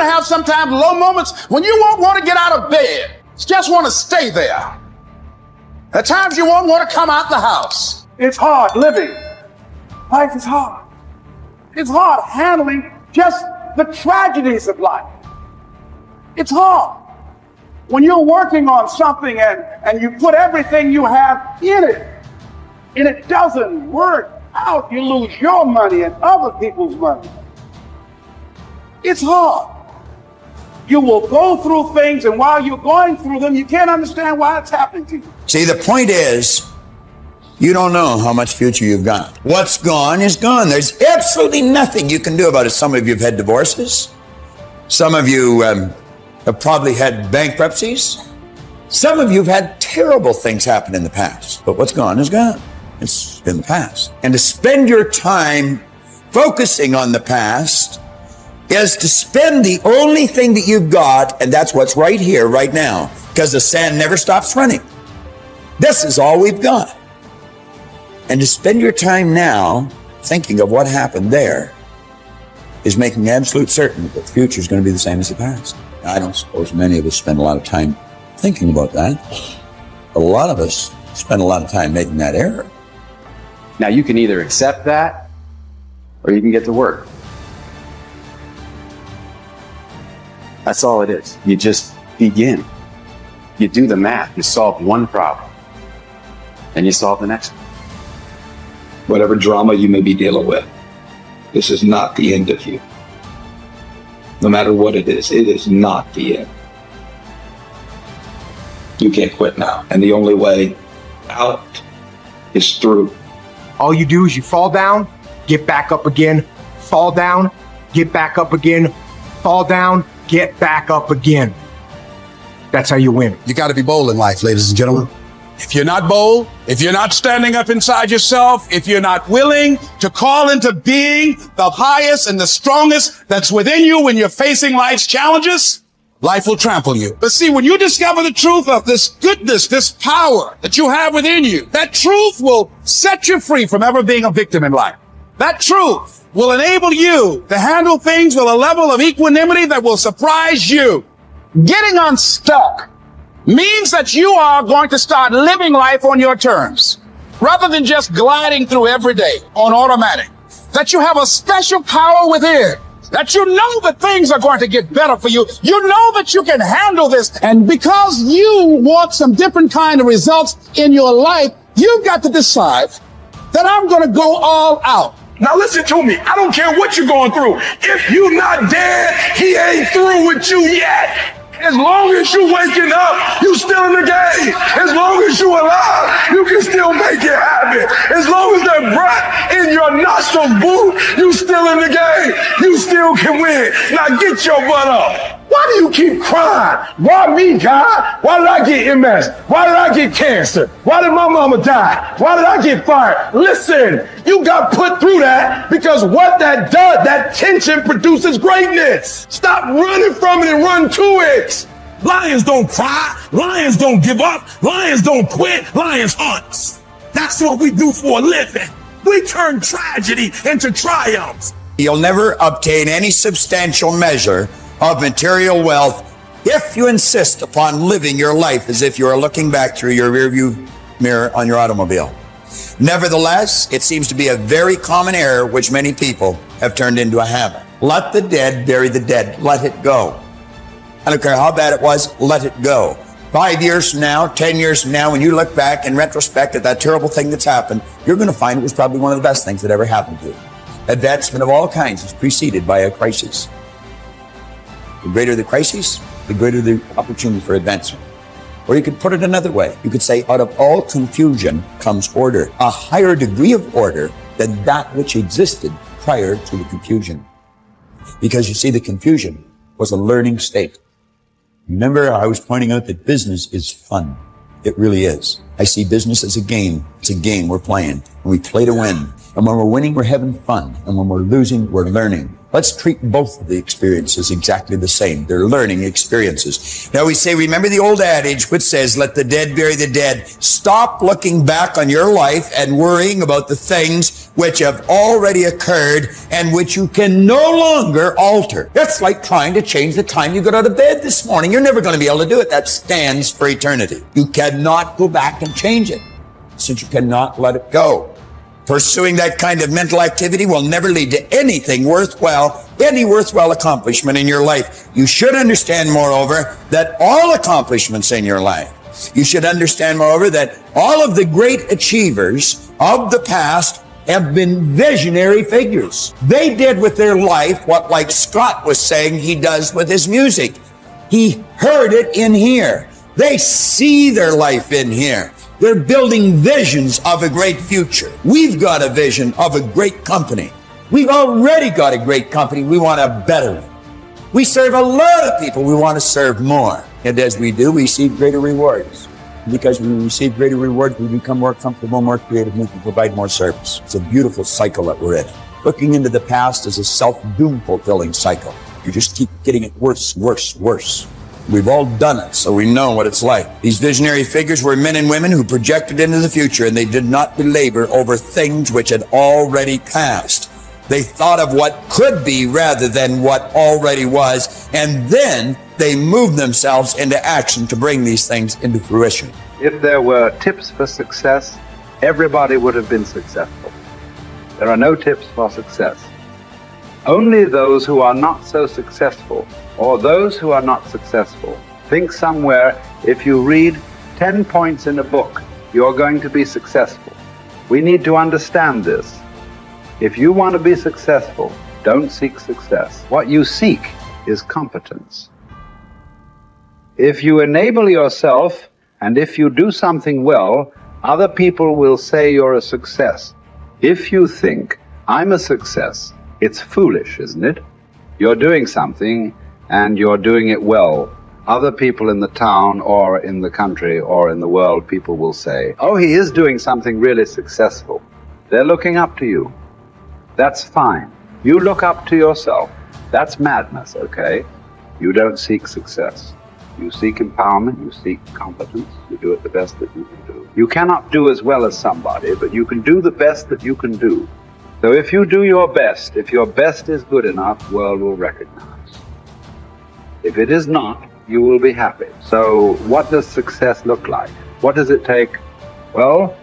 to have sometimes low moments when you won't want to get out of bed. You just want to stay there. At times you won't want to come out the house. It's hard living. Life is hard. It's hard handling just the tragedies of life. It's hard. When you're working on something and you put everything you have in it, and it doesn't work out, you lose your money and other people's money. It's hard. You will go through things, and while you're going through them, you can't understand why it's happening to you. See, the point is, you don't know how much future you've got. What's gone is gone. There's absolutely nothing you can do about it. Some of you have had divorces. Some of you have probably had bankruptcies. Some of you have had terrible things happen in the past. But what's gone is gone. It's in the past. And to spend your time focusing on the past is to spend the only thing that you've got, and that's what's right here, right now, because the sand never stops running. This is all we've got. And to spend your time now thinking of what happened there is making absolute certain that the future is going to be the same as the past. I don't suppose many of us spend a lot of time thinking about that. A lot of us spend a lot of time making that error. Now you can either accept that or you can get to work. That's all it is. You just begin. You do the math. You solve one problem. And you solve the next one. Whatever drama you may be dealing with, this is not the end of you. No matter what it is not the end. You can't quit now. And the only way out is through. All you do is you fall down, get back up again, fall down, get back up again, fall down, get back up again. That's how you win. You got to be bold in life, ladies and gentlemen. If you're not bold, if you're not standing up inside yourself, if you're not willing to call into being the highest and the strongest that's within you when you're facing life's challenges, life will trample you. But see, when you discover the truth of this goodness, this power that you have within you, that truth will set you free from ever being a victim in life. That truth will enable you to handle things with a level of equanimity that will surprise you. Getting unstuck means that you are going to start living life on your terms, rather than just gliding through every day on automatic. That you have a special power within, that you know that things are going to get better for you. You know that you can handle this. And because you want some different kind of results in your life, you've got to decide that I'm going to go all out. Now listen to me. I don't care what you're going through. If you're not dead, he ain't through with you yet. As long as you waking up, you still in the game. As long as you alive, you can still make it happen. As long as that breath in your nostril boot, you still in the game. You still can win. Now get your butt up. Why do you keep crying? Why me, God? Why did I get MS? Why did I get cancer? Why did my mama die? Why did I get fired? Listen, you got put through that because what that does, that tension produces greatness. Stop running from it and run to it. Lions don't cry. Lions don't give up. Lions don't quit. Lions hunt. That's what we do for a living. We turn tragedy into triumphs. You'll never obtain any substantial measure of material wealth if you insist upon living your life as if you are looking back through your rearview mirror on your automobile. Nevertheless, it seems to be a very common error which many people have turned into a habit. Let the dead bury the dead. Let it go. I don't care how bad it was, let it go. 5 years from now, 10 years from now, when you look back in retrospect at that terrible thing that's happened, you're going to find it was probably one of the best things that ever happened to you. Advancement of all kinds is preceded by a crisis. The greater the crisis, the greater the opportunity for advancement. Or you could put it another way. You could say, out of all confusion comes order, a higher degree of order than that which existed prior to the confusion. Because you see, the confusion was a learning state. Remember, I was pointing out that business is fun. It really is. I see business as a game. It's a game we're playing, and we play to win. And when we're winning, we're having fun. And when we're losing, we're learning. Let's treat both of the experiences exactly the same. They're learning experiences. Now we say, remember the old adage which says, let the dead bury the dead. Stop looking back on your life and worrying about the things which have already occurred and which you can no longer alter. It's like trying to change the time you got out of bed this morning. You're never going to be able to do it. That stands for eternity. You cannot go back and change it, since you cannot let it go. Pursuing that kind of mental activity will never lead to anything worthwhile, any worthwhile accomplishment in your life. You should understand, moreover, that all accomplishments in your life, you should understand, moreover, that all of the great achievers of the past have been visionary figures. They did with their life what, like Scott was saying, he does with his music. He heard it in here. They see their life in here. They're building visions of a great future. We've got a vision of a great company. We've already got a great company. We want a better one. We serve a lot of people. We want to serve more. And as we do, we receive greater rewards. Because when we receive greater rewards, we become more comfortable, more creative, and we can provide more service. It's a beautiful cycle that we're in. Looking into the past is a self-doom fulfilling cycle. You just keep getting it worse, worse, worse. We've all done it, so we know what it's like. These visionary figures were men and women who projected into the future, and they did not belabor over things which had already passed. They thought of what could be rather than what already was, and then they moved themselves into action to bring these things into fruition. If there were tips for success, everybody would have been successful. There are no tips for success. Only those who are not so successful, or those who are not successful, think somewhere if you read 10 points in a book, you're going to be successful. We need to understand this. If you want to be successful, don't seek success. What you seek is competence. If you enable yourself, and if you do something well, other people will say you're a success. If you think, I'm a success, it's foolish, isn't it? You're doing something, and you're doing it well. Other people in the town or in the country or in the world, people will say, oh, he is doing something really successful. They're looking up to you. That's fine. You look up to yourself. That's madness, okay? You don't seek success. You seek empowerment, you seek competence, you do it the best that you can do. You cannot do as well as somebody, but you can do the best that you can do. So if you do your best, if your best is good enough, the world will recognize. If it is not, you will be happy. So what does success look like? What does it take? Well,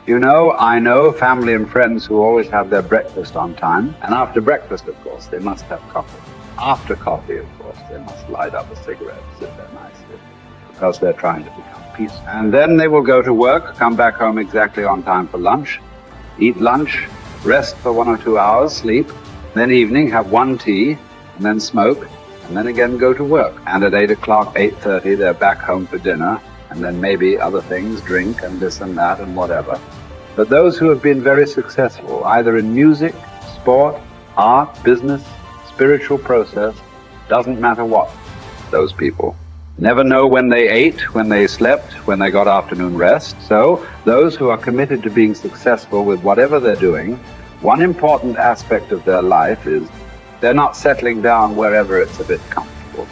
you know, I know family and friends who always have their breakfast on time. And after breakfast, of course, they must have coffee. After coffee, of course, they must light up a cigarette, sit there nicely, because they're trying to become peaceful. And then they will go to work, come back home exactly on time for lunch, eat lunch, rest for 1 or 2 hours, sleep, then evening have one tea, and then smoke, and then again go to work. And at 8 o'clock, 8:30, they're back home for dinner, and then maybe other things, drink and this and that and whatever. But those who have been very successful, either in music, sport, art, business, spiritual process, doesn't matter what, those people never know when they ate, when they slept, when they got afternoon rest. So those who are committed to being successful with whatever they're doing, one important aspect of their life is they're not settling down wherever it's a bit comfortable,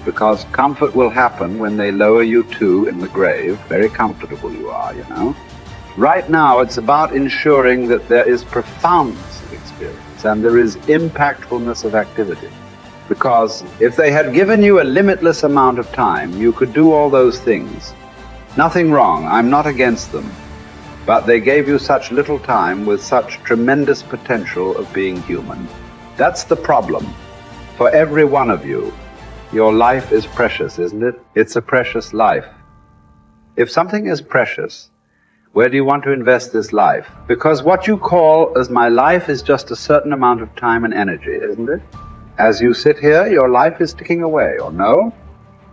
because comfort will happen when they lower you too in the grave. Very comfortable you are, you know. Right now it's about ensuring that there is profoundness of experience and there is impactfulness of activity. Because if they had given you a limitless amount of time, you could do all those things. Nothing wrong, I'm not against them. But they gave you such little time with such tremendous potential of being human. That's the problem for every one of you. Your life is precious, isn't it? It's a precious life. If something is precious, where do you want to invest this life? Because what you call as my life is just a certain amount of time and energy, isn't it? As you sit here, your life is ticking away, or no?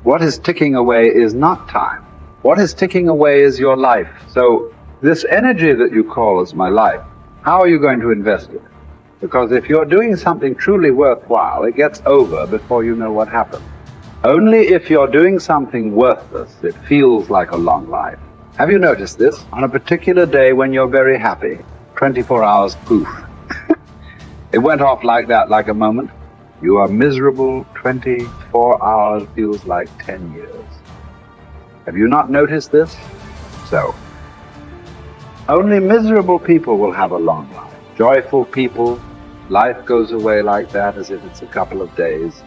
What is ticking away is not time. What is ticking away is your life. So this energy that you call as my life, how are you going to invest it? Because if you're doing something truly worthwhile, it gets over before you know what happened. Only if you're doing something worthless, it feels like a long life. Have you noticed this? On a particular day when you're very happy, 24 hours, poof. It went off like that, like a moment. You are miserable. 24 hours feels like 10 years. Have you not noticed this? So, only miserable people will have a long life. Joyful people, life goes away like that as if it's a couple of days.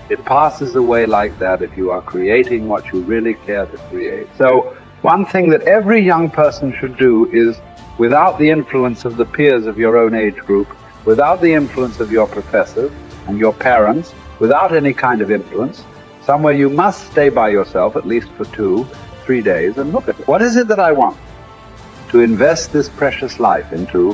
It passes away like that if you are creating what you really care to create. So, one thing that every young person should do is, without the influence of the peers of your own age group, without the influence of your professors and your parents, without any kind of influence, somewhere you must stay by yourself at least for 2-3 days and look at it. What is it that I want to invest this precious life into?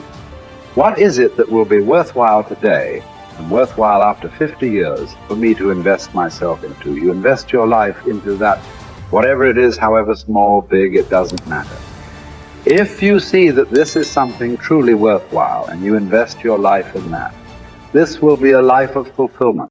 What is it that will be worthwhile today and worthwhile after 50 years for me to invest myself into? You invest your life into that, whatever it is, however small, big, it doesn't matter. If you see that this is something truly worthwhile and you invest your life in that, this will be a life of fulfillment.